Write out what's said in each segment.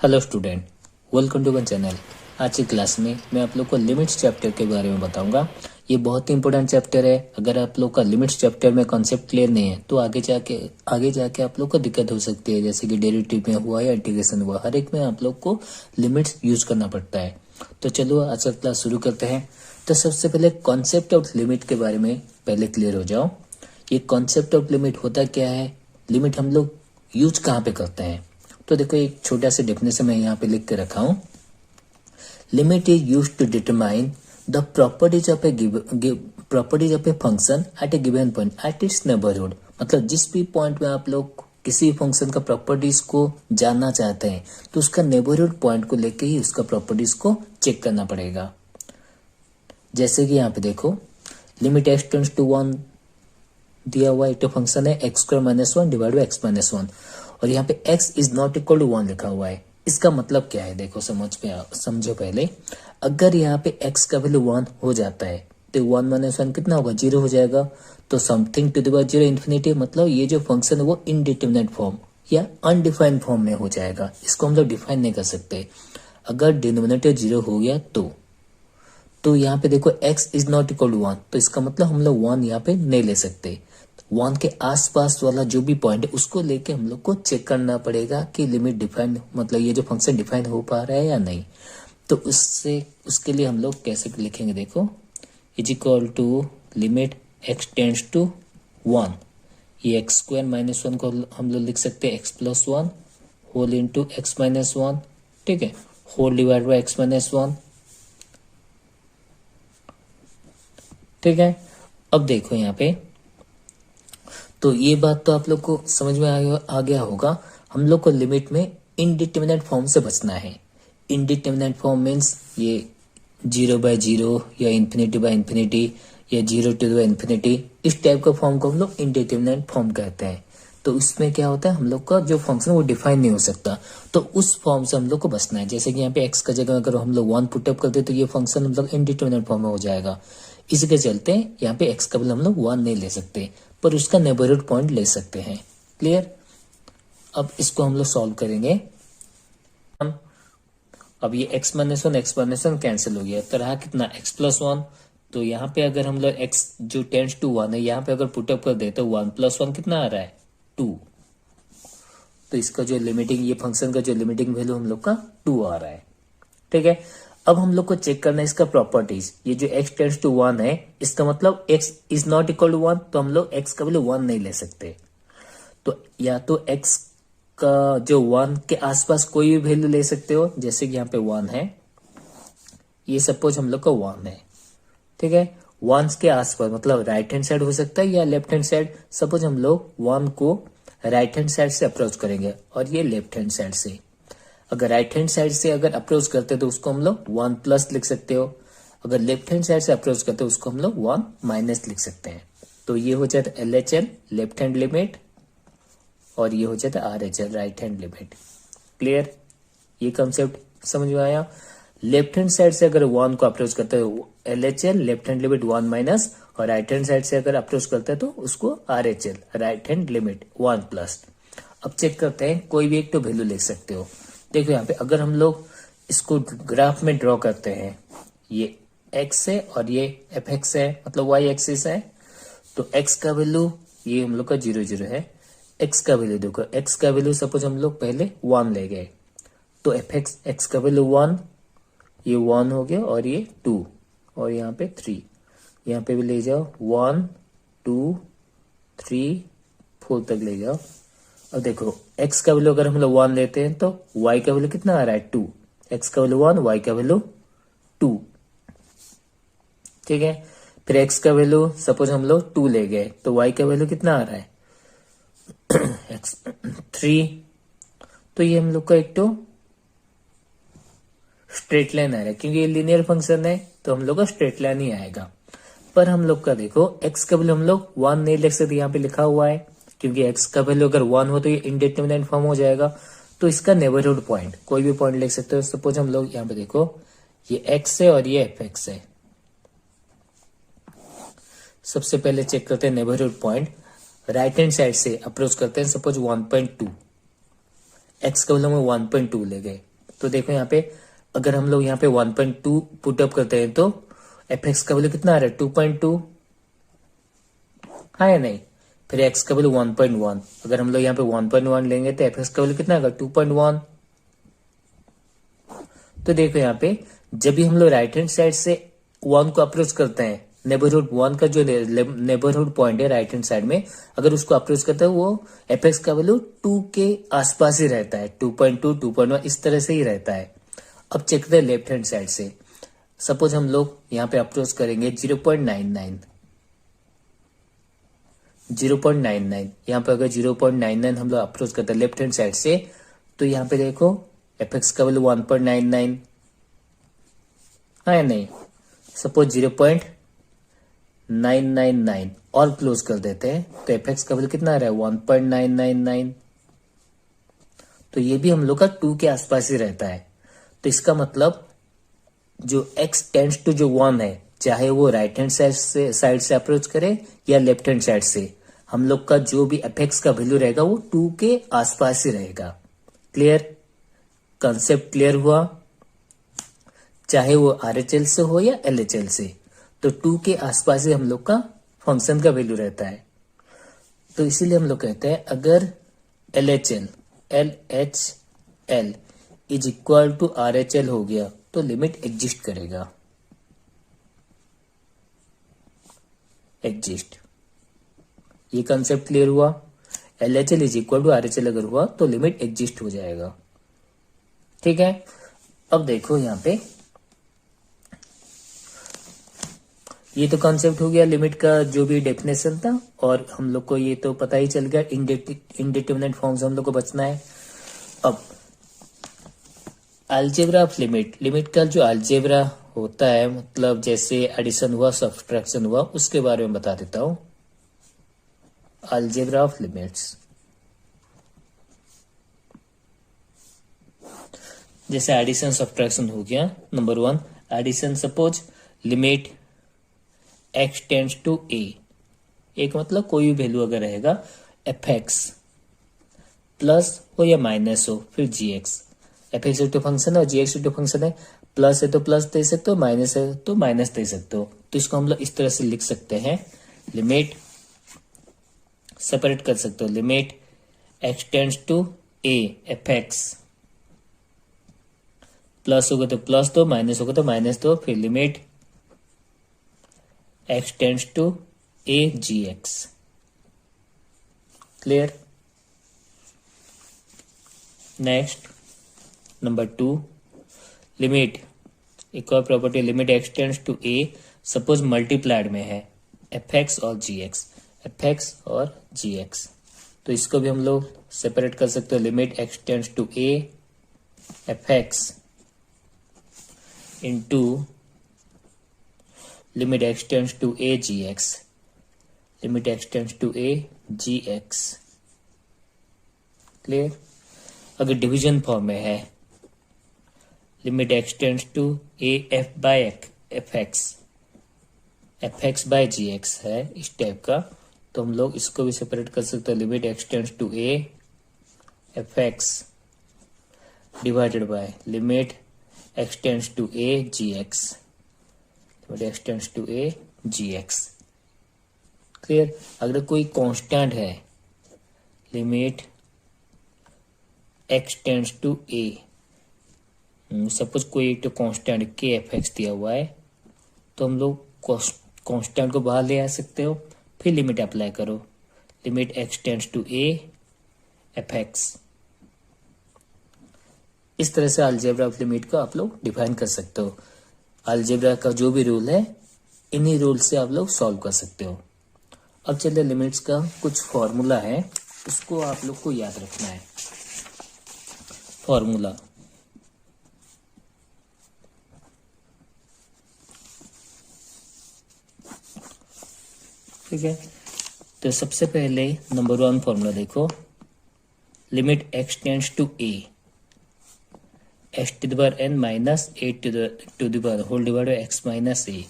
Hello student, welcome to my channel. आज की class में मैं आप लोग को लिमिट्स चैप्टर के बारे में बताऊंगा। ये बहुत ही इंपॉर्टेंट चैप्टर है। अगर आप लोग का लिमिट्स चैप्टर में कॉन्सेप्ट क्लियर नहीं है तो आगे जाके आप लोग को दिक्कत हो सकती है, जैसे कि डेरिवेटिव में हुआ या इंटीग्रेशन हुआ, हर एक में आप लोग को लिमिट्स यूज करना पड़ता है। तो चलो आज का क्लास शुरू करते हैं। तो सबसे पहले कॉन्सेप्ट ऑफ लिमिट के बारे में पहले क्लियर हो जाओ। ये कॉन्सेप्ट ऑफ लिमिट होता क्या है, लिमिट हम लोग यूज कहाँ पे करते हैं। तो देखो एक छोटा सा डेफिनेशन मैं यहाँ पे लिख के रखा हूं। Limit is use to determine the properties of a function at a given point at its neighbourhood. मतलब जिस भी पॉइंट में आप लोग किसी फंक्शन का प्रॉपर्टीज को जानना चाहते हैं तो उसका नेबरहुड पॉइंट को लेके ही उसका प्रॉपर्टीज को चेक करना पड़ेगा। जैसे कि यहाँ पे देखो, लिमिट एक्स टेंड्स टू 1 दिया हुआ एक तो फंक्शन है x square minus 1 divide by x minus 1, और यहाँ पे x is not equal to 1 लिखा हुआ है। इसका मतलब क्या है, देखो समझो पहले। अगर यहाँ पे x का वैल्यू 1 हो जाता है तो 1 माइनस 1 कितना होगा, 0 हो जाएगा। तो something to the power 0 infinity, मतलब ये जो फंक्शन है वो इनडिटरमिनेट फॉर्म या अनडिफाइंड फॉर्म में हो जाएगा। इसको हम लोग डिफाइन नहीं कर सकते। अगर डिनोमिनेटर 0 हो गया तो यहाँ पे देखो x is not equal to 1, तो इसका मतलब हम लोग 1 यहाँ पे नहीं ले सकते। 1 के आसपास वाला जो भी पॉइंट है उसको लेके हम लोग को चेक करना पड़ेगा कि लिमिट डिफाइन, मतलब ये जो फंक्शन डिफाइन हो पा रहा है या नहीं। तो उसके लिए हम लोग कैसे लिखेंगे, देखो is equal to limit x tends to 1, ये एक्स स्क्वायर माइनस 1 को हम लोग लिख सकते हैं x plus 1 whole into x minus 1, ठीक है, whole divide by x minus 1, ठीक है। अब देखो यहाँ पे, तो ये बात तो आप लोग को समझ में आ गया होगा। हम लोग को लिमिट में इनडिटरमिनेट फॉर्म से बचना है। इनडिटरमिनेट फॉर्म मीन्स ये 0/0 या इन्फिनिटी बाय इन्फिनिटी या 0 टू द इन्फिनिटी, इस टाइप का फॉर्म को हम लोग इनडिटरमिनेट फॉर्म कहते हैं। तो उसमें क्या होता है, हम लोग का जो फंक्शन वो डिफाइन नहीं हो सकता, तो उस फॉर्म से हम लोग को बचना है। जैसे कि यहाँ पे एक्स का जगह अगर हम लोग 1 पुटअप कर दे तो ये फंक्शन हम लोग इनडिटरमिनेट फॉर्म में हो जाएगा। इसी के चलते यहाँ पे एक्स का बदले हम लोग 1 नहीं ले सकते, पर उसका नेबरहुड पॉइंट ले सकते हैं। क्लियर। अब इसको हम लोग सॉल्व करेंगे। अब ये x माइनस 1 कैंसिल हो गया, तो रहा कितना x प्लस 1। तो यहाँ पे अगर हम लोग x जो टेंड्स टू 1 है यहाँ पे अगर पुटअप कर दे तो 1 प्लस 1 कितना आ रहा है, 2। तो इसका जो लिमिटिंग, ये फंक्शन का जो लिमिटिंग वैल्यू हम लोग का 2 आ रहा है, ठीक है। अब हम लोग को चेक करना है इसका प्रॉपर्टीज। ये जो x टेंड्स टू 1 है, इसका मतलब x is not equal to 1, तो हम लोग x का वैल्यू 1 नहीं ले सकते। तो या तो x का जो 1 के आसपास कोई भी वैल्यू ले सकते हो, जैसे कि यहाँ पे 1 है, ये सपोज हम लोग का 1 है, ठीक है। 1 के आसपास मतलब राइट हैंड साइड हो सकता है या लेफ्ट हैंड साइड। सपोज हम लोग 1 को राइट हैंड साइड से अप्रोच करेंगे और ये लेफ्ट हैंड साइड से। अगर राइट हैंड साइड से अगर अप्रोच करते हैं तो उसको हम लोग 1 प्लस लिख सकते हो। अगर लेफ्ट हैंड साइड से अप्रोच करते हो उसको हम लोग 1 माइनस लिख सकते हैं। तो ये हो जाता है LHL लेफ्ट हैंड लिमिट, और ये हो जाता है RHL right hand limit. Clear, ये कंसेप्ट समझ में आया। लेफ्ट हैंड साइड से अगर 1 को अप्रोच करते हो LHL left hand limit 1 minus, और राइट हैंड साइड से अगर अप्रोच करते हैं तो उसको RHL right hand limit 1 plus. अब चेक करते हैं, कोई भी एक तो वैल्यू लिख सकते हो। देखो यहाँ पे अगर हम लोग इसको ग्राफ में ड्रॉ करते हैं, ये x है और ये fx है, मतलब y एक्सिस है। तो x का वैल्यू ये हम लोग का 0 0 है। x का वैल्यू देखो, x का वैल्यू सपोज हम लोग पहले 1 ले गए, तो x का वैल्यू 1, ये 1 हो गया, और ये 2, और यहाँ पे 3, यहाँ पे भी ले जाओ 1 2 3 4 तक ले जाओ। अब देखो x का वैल्यू अगर हम लोग 1 लेते हैं तो y का वैल्यू कितना आ रहा है, 2। x का वैल्यू 1, y का वैल्यू 2, ठीक है। फिर x का वैल्यू सपोज हम लोग 2 ले गए तो y का वैल्यू कितना आ रहा है x 3। तो ये हम लोग का एक तो स्ट्रेट लाइन आ रहा है, क्योंकि ये लीनियर फंक्शन है तो हम लोग का स्ट्रेट लाइन ही आएगा। पर हम लोग का देखो x का वैल्यू हम लोग 1 नहीं लिख सकते, यहाँ पे लिखा हुआ है, क्योंकि x का वैल्यू अगर 1 हो तो ये इनडिटरमिनेट फॉर्म हो जाएगा। तो इसका नेबरहुड पॉइंट कोई भी पॉइंट लिख सकते हो। सपोज हम लोग यहाँ पे देखो, ये x है और ये fx है। सबसे पहले चेक करते हैं neighbourhood point. Right hand side से अप्रोच करते हैं, सपोज 1.2, x का वैल्यू में 1.2 ले गए तो देखो यहाँ पे अगर हम लोग यहाँ पे 1.2 पुट अप करते हैं तो एफ एक्स का वैल्यू कितना आ रहा है 2.2, हाँ या नहीं। फिर एक्स का वैल्यू 1.1, अगर हम लोग यहाँ पे 1.1 लेंगे तो एफ एक्स का वैल्यू कितना आएगा 2.1। तो देखो यहाँ पे जब भी हम लोग राइट हैंड साइड से 1 को अप्रोच करते हैं, नेबरहुड 1 का जो नेबरहुड पॉइंट है राइट हैंड साइड में, अगर उसको अप्रोच करते हैं वो एफ एक्स का वैल्यू 2 के आसपास ही रहता है, 2.2 2.1 इस तरह से ही रहता है। अब चेक करते हैं लेफ्ट हैंड साइड से। सपोज हम लोग यहाँ पे अप्रोच करेंगे 0.99, 0.99 यहाँ पे अगर 0.99 हम लोग अप्रोच करते हैं लेफ्ट हैंड साइड से, तो यहाँ पे देखो एफ एक्स का वैल्यू 1.99, हाँ या नहीं। सपोज 0.999 और क्लोज कर देते हैं तो एफ एक्स का वैल्यू कितना आ रहा है 1.999। तो ये भी हम लोग का 2 के आसपास ही रहता है। तो इसका मतलब जो x टेंड्स टू जो 1 है, चाहे वो राइट हैंड साइड से अप्रोच करे या लेफ्ट हैंड साइड से, हम लोग का जो भी एफ एक्स का वैल्यू रहेगा वो 2 के आसपास ही रहेगा। क्लियर, कंसेप्ट क्लियर हुआ। चाहे वो RHL से हो या LHL से, तो 2 के आसपास ही हम लोग का फंक्शन का वैल्यू रहता है। तो इसीलिए हम लोग कहते हैं अगर LHL is equal to RHL हो गया तो लिमिट एग्जिस्ट करेगा, एग्जिस्ट। ये कंसेप्ट क्लियर हुआ। LHL is equal to RHL अगर हुआ तो लिमिट एग्जिस्ट हो जाएगा। ठीक है, अब देखो यहाँ पे ये तो कॉन्सेप्ट हो गया लिमिट का जो भी डेफिनेशन था, और हम लोग को ये तो पता ही चल गया इनडिटरमिनेट फॉर्म से हम लोग को बचना है। अब अलजेब्रा ऑफ लिमिट, लिमिट का जो अलजेब्रा होता है, मतलब जैसे एडिशन हुआ सब्ट्रैक्शन हुआ, उसके बारे में बता देता हूं। अलजेब्रा ऑफ लिमिट्स, जैसे एडिशन सब्ट्रैक्शन हो गया। Number 1 addition, suppose limit x tends to a, एक मतलब कोई भी वैल्यू अगर रहेगा एफ एक्स प्लस हो या माइनस हो, फिर G X. F X too function है और जी एक्स टू फंक्शन है, प्लस है तो प्लस दे सकते हो, माइनस है तो माइनस दे सकते हो। तो इसको हम लोग इस तरह से लिख सकते हैं, लिमिट सेपरेट कर सकते हो, limit x tends to a f x, plus होगा तो प्लस दो, माइनस होगा तो माइनस दो, फिर limit x tends to a g x. Clear. Next number 2, limit, एक और property, limit x tends to a, suppose multiplied में है एफ एक्स और जी एक्स, एफ एक्स और जी एक्स। तो इसको भी हम लोग सेपरेट कर सकते हो, limit x tends to a f x into limit x tends to a g x, limit x tends to a g x. Clear. अगर डिवीजन फॉर्म में है, limit x tends to a f by f x by g x है इस type का, तो हम लोग इसको भी सेपरेट कर सकते हैं, limit x tends to a f x divided by limit x tends to a g x, limit x tends to a g x. Clear. अगर कोई कांस्टेंट है, limit x tends to a, suppose कोई एक तो constant के F x दिया हुआ है, तो हम लोग कांस्टेंट को बाहर ले आ सकते हो, फिर लिमिट अप्लाई करो, limit x tends to a f x. इस तरह से अलजेब्रा ऑफ लिमिट को आप लोग डिफाइन कर सकते हो। अलजेब्रा का जो भी रूल है, इन्हीं रूल से आप लोग सॉल्व कर सकते हो। अब चलिए लिमिट्स का कुछ फॉर्मूला है, उसको आप लोग को याद रखना है। फॉर्मूला, ठीक है। तो सबसे पहले नंबर 1 फॉर्मूला देखो, limit x tends to a x to the power n minus a to the power whole divide by x minus a।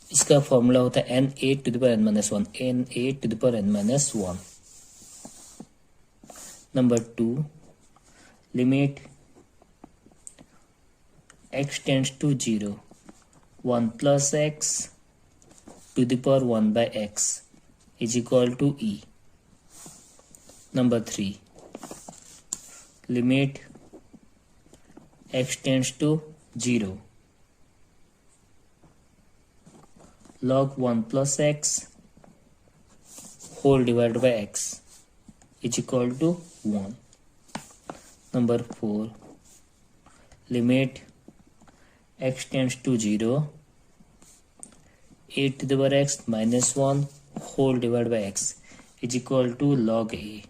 इसका फॉर्मूला होता है n a to the power n minus 1, n a to the power n minus 1। Number 2, limit x tends to 0, 1 plus x to the power 1 by x is equal to e. Number 3, limit x tends to 0, log 1 plus x whole divided by x is equal to 1. Number 4, limit x tends to 0, 8 to the power x minus 1 whole divided by x is equal to log a.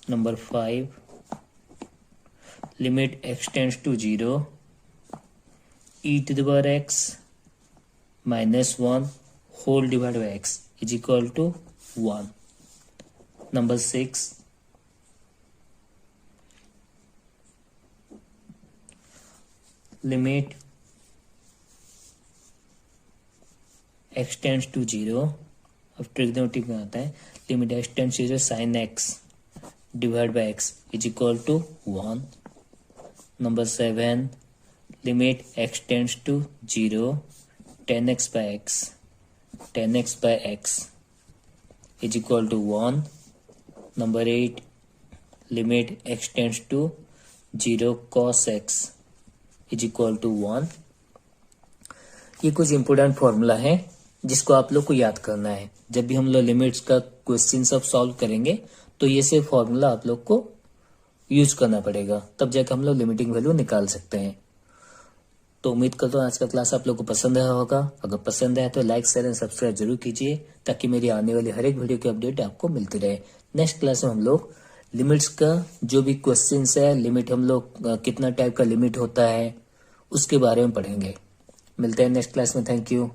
Number 5, limit x tends to 0, e to the power x minus 1 whole divided by x is equal to 1. Number 6, limit x tends to 0, अब trigonometric में आता है, limit x tends to 0 sin x divide by x is equal to 1. Number 7, limit x tends to 0 tan x by x is equal to 1. Number 8, limit x tends to 0 cos x is equal to 1. ये कुछ important formula है जिसको आप लोग को याद करना है. जब भी हम लोग लिमिट्स का क्वेश्चन सब सॉल्व करेंगे तो ये से फॉर्मूला आप लोग को यूज करना पड़ेगा, तब जाकर हम लोग लिमिटिंग वैल्यू निकाल सकते हैं. तो उम्मीद करता हूँ आज का क्लास आप लोग को पसंद आया होगा. अगर पसंद आया तो लाइक शेयर एंड सब्सक्राइब जरूर कीजिए ताकि मेरी आने वाली हर एक वीडियो की अपडेट आपको मिलती रहे. नेक्स्ट क्लास में हम लोग लिमिट्स का जो भी क्वेश्चन है, लिमिट हम लोग कितना टाइप का लिमिट होता है उसके बारे में पढ़ेंगे. मिलते हैं नेक्स्ट क्लास में. Thank you.